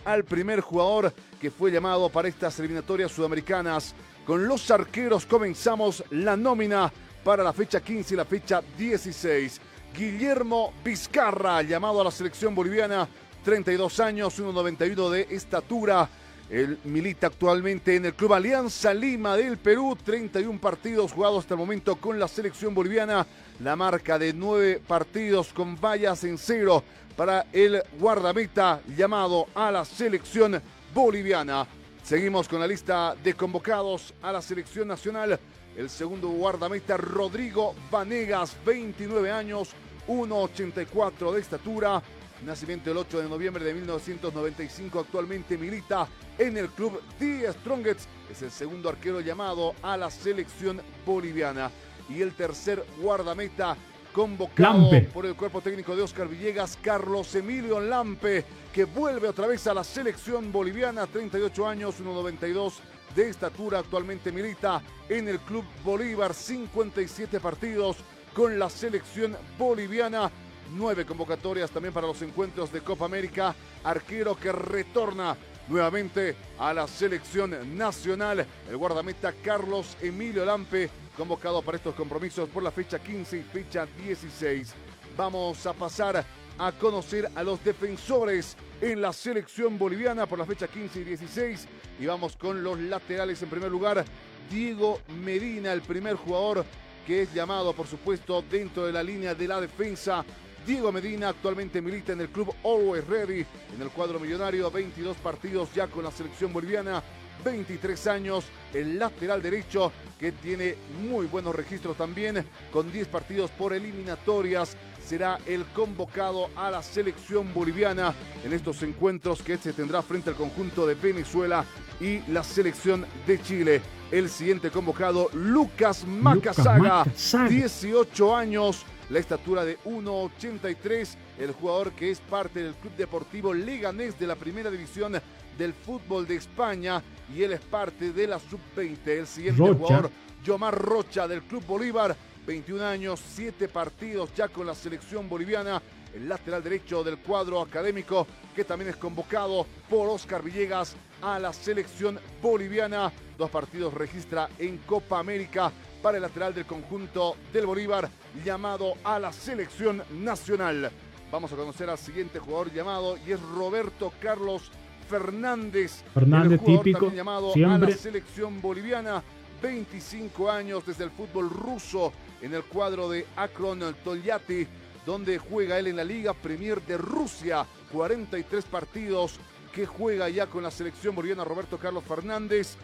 al primer jugador que fue llamado para estas eliminatorias sudamericanas. Con los arqueros comenzamos la nómina para la fecha 15 y la fecha 16. Guillermo Vizcarra, llamado a la selección boliviana, 32 años, 1,91 de estatura. Él milita actualmente en el Club Alianza Lima del Perú, 31 partidos jugados hasta el momento con la selección boliviana. La marca de 9 partidos con vallas en cero para el guardameta llamado a la selección boliviana. Seguimos con la lista de convocados a la selección nacional. El segundo guardameta, Rodrigo Vanegas, 29 años, 1,84 de estatura. Nacimiento el 8 de noviembre de 1995. Actualmente milita en el club The Strongest. Es el segundo arquero llamado a la selección boliviana. Y el tercer guardameta convocado por el cuerpo técnico de Oscar Villegas, Carlos Emilio Lampe, que vuelve otra vez a la selección boliviana, 38 años, 1,92 de estatura. Actualmente milita en el Club Bolívar, 57 partidos con la selección boliviana, 9 convocatorias también para los encuentros de Copa América. Arquero que retorna nuevamente a la selección nacional, el guardameta Carlos Emilio Lampe, convocado para estos compromisos por la fecha 15 y fecha 16. Vamos a pasar a conocer a los defensores en la selección boliviana por la fecha 15 y 16. Y vamos con los laterales. En primer lugar, Diego Medina, el primer jugador que es llamado, por supuesto, dentro de la línea de la defensa. Diego Medina actualmente milita en el club Always Ready, en el cuadro millonario, 22 partidos ya con la selección boliviana, 23 años, el lateral derecho que tiene muy buenos registros también, con 10 partidos por eliminatorias. Será el convocado a la selección boliviana en estos encuentros que se tendrá frente al conjunto de Venezuela y la selección de Chile. El siguiente convocado, Lucas Macazaga, 18 años, la estatura de 1,83, el jugador que es parte del Club Deportivo Leganés de la primera división del fútbol de España, y él es parte de la sub-20. El siguiente jugador, Yomar Rocha, del Club Bolívar, 21 años, 7 partidos ya con la selección boliviana, el lateral derecho del cuadro académico, que también es convocado por Oscar Villegas a la selección boliviana. 2 partidos registra en Copa América para el lateral del conjunto del Bolívar, llamado a la selección nacional. Vamos a conocer al siguiente jugador llamado, y es Roberto Carlos Fernández, el jugador típico, también llamado a la selección boliviana, 25 años desde el fútbol ruso en el cuadro de Akron Tolyatti, donde juega él en la Liga Premier de Rusia, 43 partidos que juega ya con la selección boliviana. Roberto Carlos Fernández,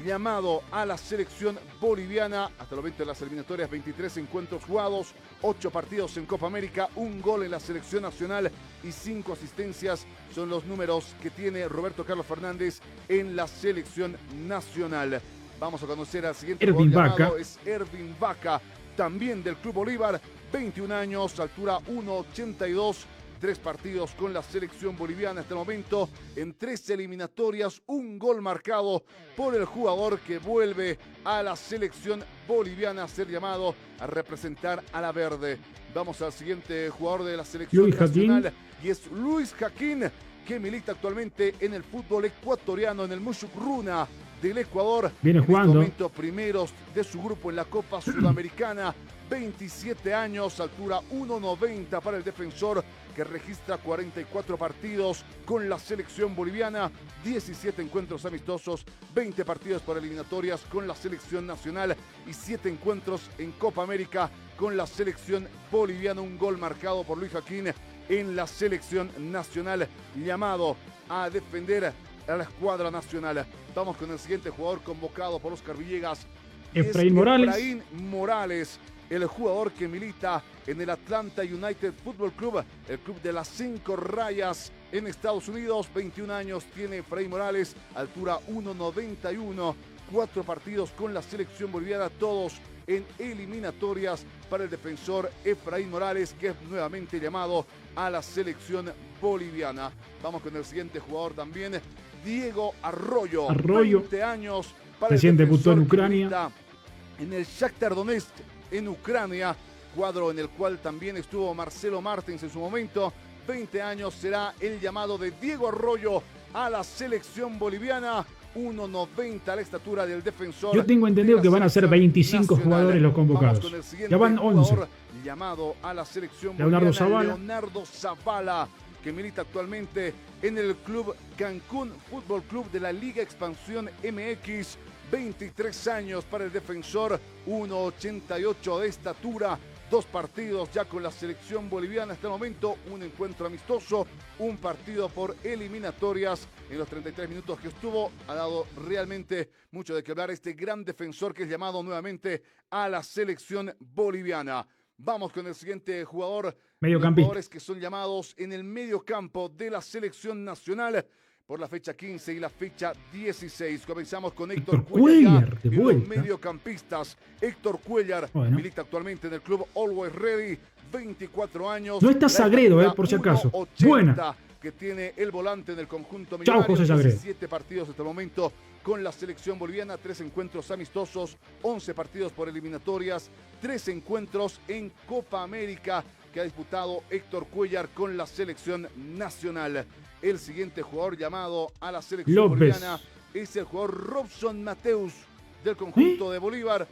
llamado a la selección boliviana hasta el momento de las eliminatorias, 23 encuentros jugados, 8 partidos en Copa América, 1 gol en la selección nacional y 5 asistencias son los números que tiene Roberto Carlos Fernández en la selección nacional. Vamos a conocer al siguiente Ervin jugador Vaca. llamado, es Ervin Vaca, también del Club Bolívar, 21 años, altura 1,82, 3 partidos con la selección boliviana hasta el momento, en 3 eliminatorias, 1 gol marcado por el jugador que vuelve a la selección boliviana a ser llamado a representar a la verde. Vamos al siguiente jugador de la selección Luis nacional, Jaquín. y es Luis Jaquín, que milita actualmente en el fútbol ecuatoriano, en el Mushugruna del Ecuador. Viene en jugando. este momento primeros de su grupo en la Copa Sudamericana, 27 años, altura 1,90 para el defensor, que registra 44 partidos con la selección boliviana, 17 encuentros amistosos, 20 partidos por eliminatorias con la selección nacional y 7 encuentros en Copa América con la selección boliviana. 1 gol marcado por Luis Jaquín en la selección nacional, llamado a defender a la escuadra nacional. Vamos con el siguiente jugador convocado por Oscar Villegas. Efraín Morales. Efraín Morales, el jugador que milita en el Atlanta United Football Club, el club de las 5 rayas en Estados Unidos. 21 años tiene Efraín Morales, altura 1,91, 4 partidos con la selección boliviana, todos en eliminatorias para el defensor Efraín Morales, que es nuevamente llamado a la selección boliviana. Vamos con el siguiente jugador también, Diego Arroyo, 20 años para recién el debutó en defensor que Ucrania. milita en el Shakhtar Donetsk en Ucrania, cuadro en el cual también estuvo Marcelo Martins en su momento. 20 años será el llamado de Diego Arroyo a la selección boliviana. 1.90 la estatura del defensor. Yo tengo entendido que van a ser 25 jugadores los convocados. Ya van 11. Llamado a la selección Leonardo boliviana, Zavala. Leonardo Zavala, que milita actualmente en el club Cancún Fútbol Club de la Liga Expansión MX. 23 años para el defensor, 1.88 de estatura. 2 partidos ya con la selección boliviana hasta el momento, un encuentro amistoso, un partido por eliminatorias. En los 33 minutos que estuvo, ha dado realmente mucho de qué hablar este gran defensor que es llamado nuevamente a la selección boliviana. Vamos con el siguiente jugador. Mediocampista. Jugadores que son llamados en el medio campo de la selección nacional por la fecha 15 y la fecha 16. Comenzamos con Héctor Cuellar, de y vuelta. los mediocampistas. Héctor Cuellar milita actualmente en el club Always Ready, 24 años. No está Sagredo, por si acaso. 1.80 Buena. que tiene el volante en el conjunto Chao, millonario. José Sagredo. 17 partidos hasta el momento con la selección boliviana, 3 encuentros amistosos, 11 partidos por eliminatorias, 3 encuentros en Copa América que ha disputado Héctor Cuellar con la selección nacional. El siguiente jugador llamado a la selección boliviana es el jugador Robson Mateus del conjunto de Bolívar.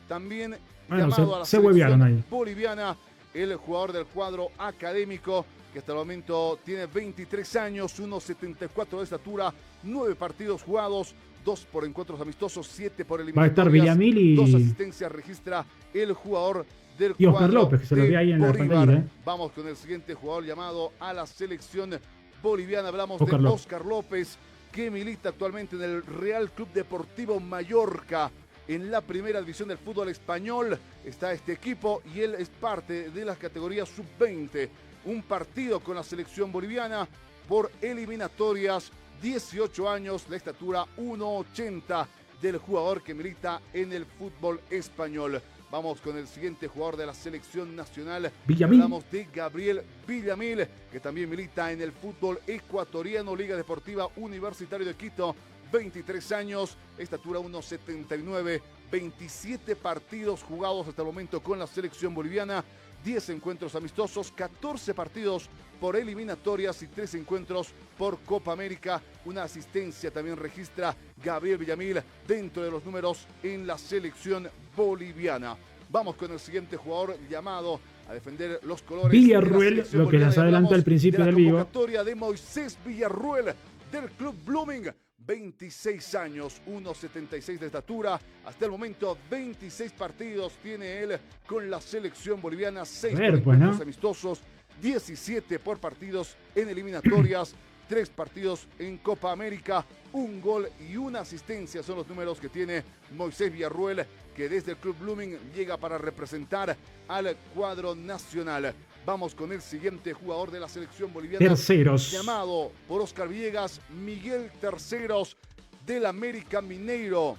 También llamado a la selección boliviana, el jugador del cuadro académico que hasta el momento tiene 23 años, 1.74 de estatura, 9 partidos jugados, 2 por encuentros amistosos, 7 por eliminatorias. Va a estar Villamil y 2 asistencias registra el jugador del y Oscar cuadro López, que se lo ve ahí en la Bolívar. pantalla. Vamos con el siguiente jugador llamado a la selección boliviana. Hablamos Oscar de López. Oscar López, que milita actualmente en el Real Club Deportivo Mallorca. En la primera división del fútbol español está este equipo y él es parte de las categorías sub-20. Un partido con la selección boliviana por eliminatorias, 18 años, la estatura 1.80 del jugador que milita en el fútbol español. Vamos con el siguiente jugador de la selección nacional. Villamil. Hablamos de Gabriel Villamil, que también milita en el fútbol ecuatoriano, Liga Deportiva Universitario de Quito. 23 años, estatura 1.79, 27 partidos jugados hasta el momento con la selección boliviana, 10 encuentros amistosos, 14 partidos por eliminatorias y 3 encuentros por Copa América. Una asistencia también registra Gabriel Villamil dentro de los números en la selección boliviana. Vamos con el siguiente jugador llamado a defender los colores. Villarruel, lo que les adelantó al principio del vivo. La convocatoria de Moisés Villarruel del club Blooming. 26 años, 1.76 de estatura. Hasta el momento 26 partidos tiene él con la selección boliviana, 6 por encuentros amistosos, 17 por partidos en eliminatorias, 3 partidos en Copa América, 1 gol y 1 asistencia son los números que tiene Moisés Villarruel, que desde el club Blooming llega para representar al cuadro nacional. Vamos con el siguiente jugador de la selección boliviana. Terceros. Llamado por Oscar Villegas, Miguel Terceros del América Mineiro.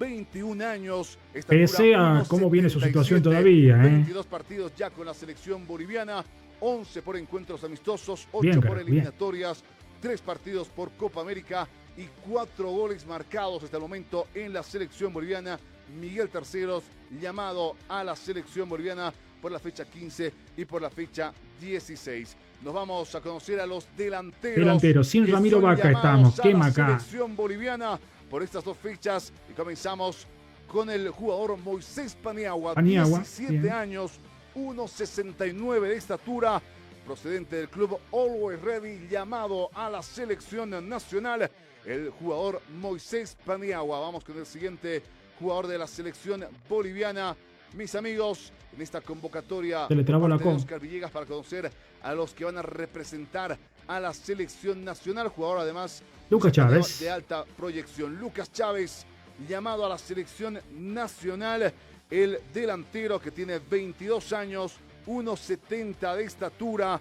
21 años. Pese a cómo viene su situación todavía. 22 partidos ya con la selección boliviana. 11 por encuentros amistosos, 8 por eliminatorias, 3 partidos por Copa América y 4 goles marcados hasta el momento en la selección boliviana. Miguel Terceros, llamado a la selección boliviana por la fecha 15 y por la fecha 16. Nos vamos a conocer a los delanteros. Sin Ramiro Vaca estamos. Qué macá. Selección boliviana por estas 2 fechas y comenzamos con el jugador Moisés Paniagua, 17 bien. Años, 1.69 de estatura, procedente del club Always Ready, llamado a la selección nacional, el jugador Moisés Paniagua. Vamos con el siguiente jugador de la selección boliviana. Mis amigos, en esta convocatoria de Oscar Villegas para conocer a los que van a representar a la selección nacional. Jugador además Lucas Chávez, de alta proyección. Lucas Chávez, llamado a la selección nacional. El delantero que tiene 22 años, 1.70 de estatura.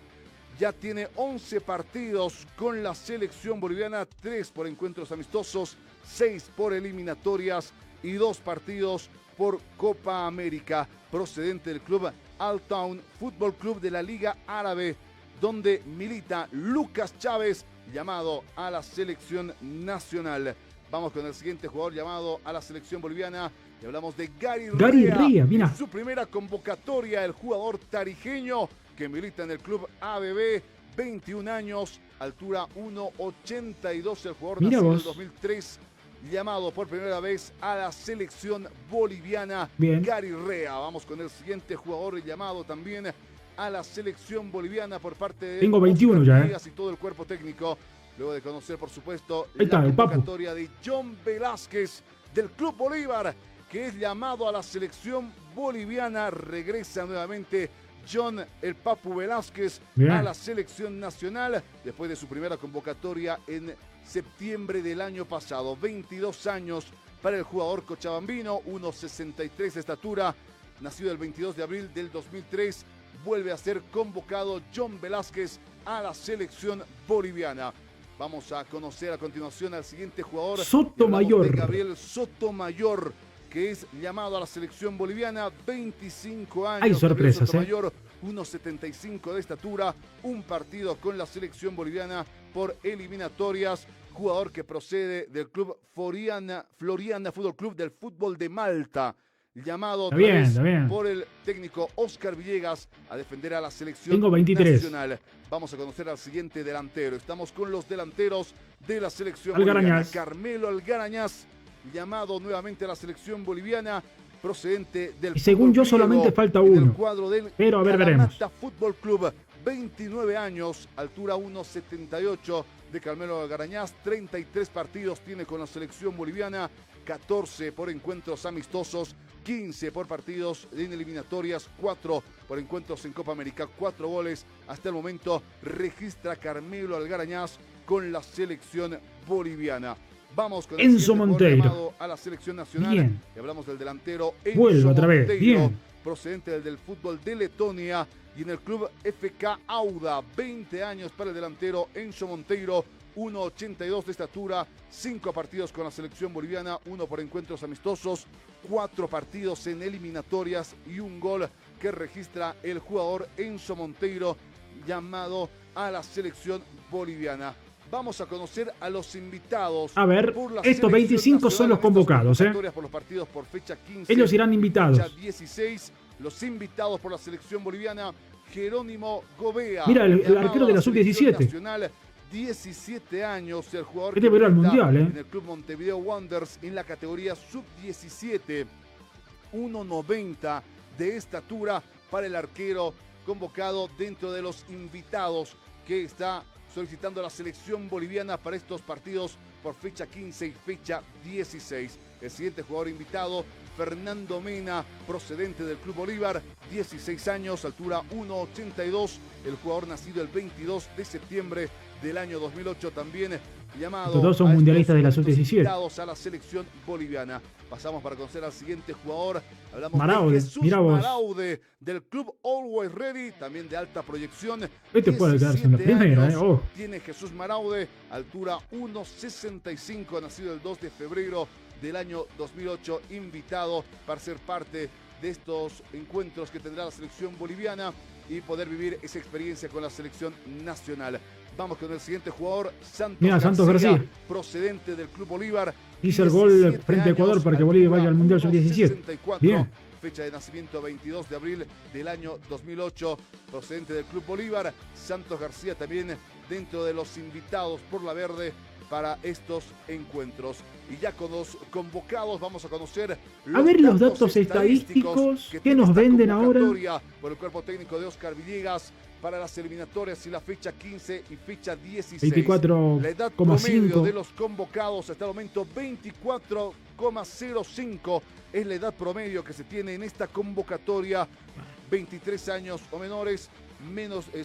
Ya tiene 11 partidos con la selección boliviana, 3 por encuentros amistosos, 6 por eliminatorias y 2 partidos por Copa América, procedente del club Al Town Fútbol Club de la Liga Árabe, donde milita Lucas Chávez, llamado a la selección nacional. Vamos con el siguiente jugador llamado a la selección boliviana y hablamos de Gary Ría. Mira. En su primera convocatoria, el jugador tarijeño que milita en el club ABB, 21 años, altura 1,82, el jugador Mira nacido en vos. 2003, llamado por primera vez a la selección boliviana. Bien. Gary Rea. Vamos con el siguiente jugador llamado también a la selección boliviana por parte de Tengo 21 ya, Villegas y todo el cuerpo técnico. Luego de conocer, por supuesto, Ahí está, la el Papu. convocatoria de John Velázquez del Club Bolívar, que es llamado a la selección boliviana. Regresa nuevamente John el Papu Velázquez Bien. a la selección nacional después de su primera convocatoria en septiembre del año pasado. 22 años para el jugador cochabambino, 1,63 de estatura, nacido el 22 de abril del 2003. Vuelve a ser convocado John Velázquez a la selección boliviana. Vamos a conocer a continuación al siguiente jugador. Sotomayor. De Gabriel Sotomayor, que es llamado a la selección boliviana, 25 años. Hay sorpresas, Sotomayor, 1,75 de estatura, un partido con la selección boliviana por eliminatorias. Jugador que procede del club Floriana Fútbol Club del fútbol de Malta. Llamado Está bien, está bien. por el técnico Oscar Villegas a defender a la selección Tengo 23. nacional. Vamos a conocer al siguiente delantero. Estamos con los delanteros de la selección Algarañaz. boliviana. Carmelo Algarañaz, llamado nuevamente a la selección boliviana, procedente del Y según fútbol yo griego solamente falta y del uno. cuadro del Pero a ver, veremos. Kalamata Fútbol Club. 29 años, altura 1,78 de Carmelo Algarañaz. 33 partidos tiene con la selección boliviana, 14 por encuentros amistosos, 15 por partidos en eliminatorias, 4 por encuentros en Copa América, 4 goles hasta el momento registra Carmelo Algarañaz con la selección boliviana. Vamos con el Enzo siguiente Monteiro. jugador llamado a la selección nacional. Bien. Y hablamos del delantero Enzo Vuelve otra vez. Monteiro, Bien. procedente del fútbol de Letonia y en el club FK Auda. 20 años para el delantero Enzo Monteiro, 1,82 de estatura, 5 partidos con la selección boliviana, 1 por encuentros amistosos, 4 partidos en eliminatorias y un gol que registra el jugador Enzo Monteiro, llamado a la selección boliviana. Vamos a conocer a los invitados. A ver, por la estos selección 25 son nacional los en convocados, estas convocatorias por los partidos por fecha 15. Ellos irán invitados. Fecha 16. Los invitados por la selección boliviana, Jerónimo Gobea. Mira, el llamado arquero de a la selección sub-17. nacional, 17 años, el jugador Este verá el milita mundial, en el club Montevideo Wanderers en la categoría sub-17. 1,90 de estatura para el arquero convocado dentro de los invitados que está solicitando la selección boliviana para estos partidos por fecha 15 y fecha 16. El siguiente jugador invitado, Fernando Mena, procedente del Club Bolívar, 16 años, altura 1,82, el jugador nacido el 22 de septiembre del año 2008, también llamado. Estos dos son mundialistas de la sub-17. Invitados a la selección boliviana. Pasamos para conocer al siguiente jugador. Hablamos Maraude, de Jesús mirá vos. Maraude, del club Always Ready, también de alta proyección. Este puede quedarse en la 17 primera, años Oh. Tiene Jesús Maraude, altura 1,65, nacido el 2 de febrero del año 2008, invitado para ser parte de estos encuentros que tendrá la selección boliviana y poder vivir esa experiencia con la selección nacional. Vamos con el siguiente jugador, Santos García, procedente del Club Bolívar. hizo el gol 17 frente a Ecuador años, para que Bolivia altura vaya al Mundial Sub-17. 1,64. Bien. Fecha de nacimiento 22 de abril del año 2008, procedente del Club Bolívar. Santos García también dentro de los invitados por la verde para estos encuentros. Y ya con los convocados vamos a conocer los datos estadísticos que tiene nos esta venden ahora. convocatoria por el cuerpo técnico de Oscar Villegas para las eliminatorias y la fecha 15 y fecha 16. 24,5. La edad promedio de los convocados hasta el momento 24,05 es la edad promedio que se tiene en esta convocatoria. 23 años o menores,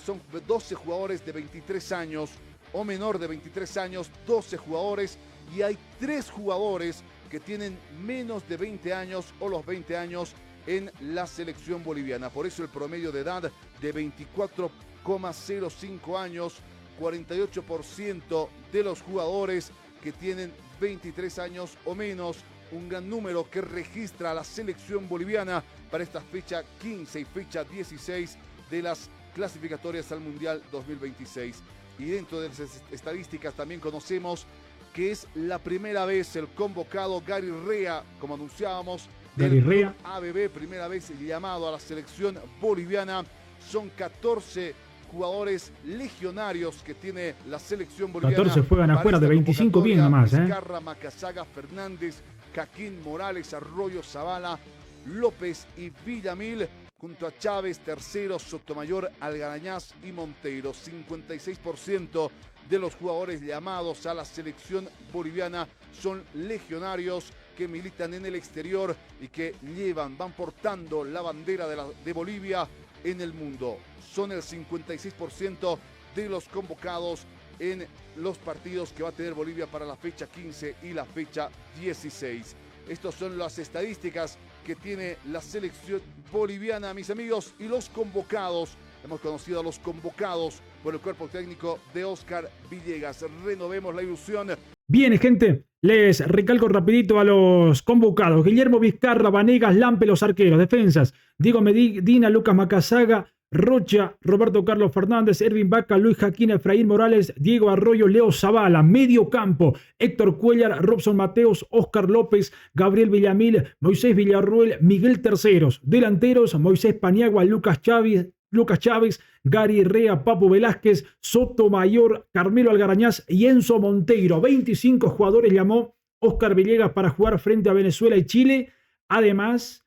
son 12 jugadores de 23 años o menor de 23 años, 12 jugadores, y hay 3 jugadores que tienen menos de 20 años o los 20 años en la selección boliviana. Por eso el promedio de edad de 24,05 años, 48% de los jugadores que tienen 23 años o menos, un gran número que registra la selección boliviana para esta fecha 15 y fecha 16 de las clasificatorias al Mundial 2026. Y dentro de las estadísticas también conocemos que es la primera vez el convocado Gary Rea, como anunciábamos, Gary del Rea. ABB, primera vez llamado a la selección boliviana. Son 14 jugadores legionarios que tiene la selección boliviana. 14 juegan afuera, de 25 bien nomás. Vizcarra, Macasaga, Fernández, Jaquín, Morales, Arroyo, Zavala, López y Villamil, junto a Chávez, Tercero, Sotomayor, Algarañaz y Monteiro. 56% de los jugadores llamados a la selección boliviana son legionarios que militan en el exterior y que van portando la bandera de Bolivia en el mundo. Son el 56% de los convocados en los partidos que va a tener Bolivia para la fecha 15 y la fecha 16. Estas son las estadísticas que tiene la selección boliviana, mis amigos, y los convocados. Hemos conocido a los convocados por el cuerpo técnico de Oscar Villegas. Renovemos la ilusión. Bien, gente, les recalco rapidito a los convocados. Guillermo Vizcarra, Vanegas, Lampe, los arqueros, defensas. Diego Medina, Lucas Macasaga, Rocha, Roberto Carlos Fernández, Ervin Vaca, Luis Jaquín, Efraín Morales, Diego Arroyo, Leo Zavala. Medio campo, Héctor Cuellar, Robson Mateos, Oscar López, Gabriel Villamil, Moisés Villarruel, Miguel Terceros. Delanteros, Moisés Paniagua, Lucas Chávez, Gary Rea, Papo Velázquez, Sotomayor, Carmelo Algarañaz y Enzo Monteiro. 25 jugadores llamó Oscar Villegas para jugar frente a Venezuela y Chile. Además,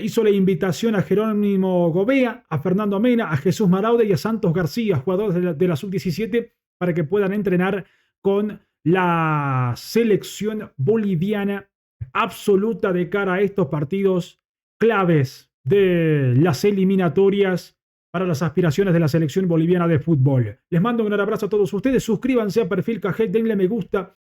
hizo la invitación a Jerónimo Gobea, a Fernando Mena, a Jesús Maraude y a Santos García, jugadores de la sub-17, para que puedan entrenar con la selección boliviana absoluta de cara a estos partidos claves de las eliminatorias para las aspiraciones de la selección boliviana de fútbol. Les mando un gran abrazo a todos ustedes. Suscríbanse a Perfil Cajed, denle me gusta,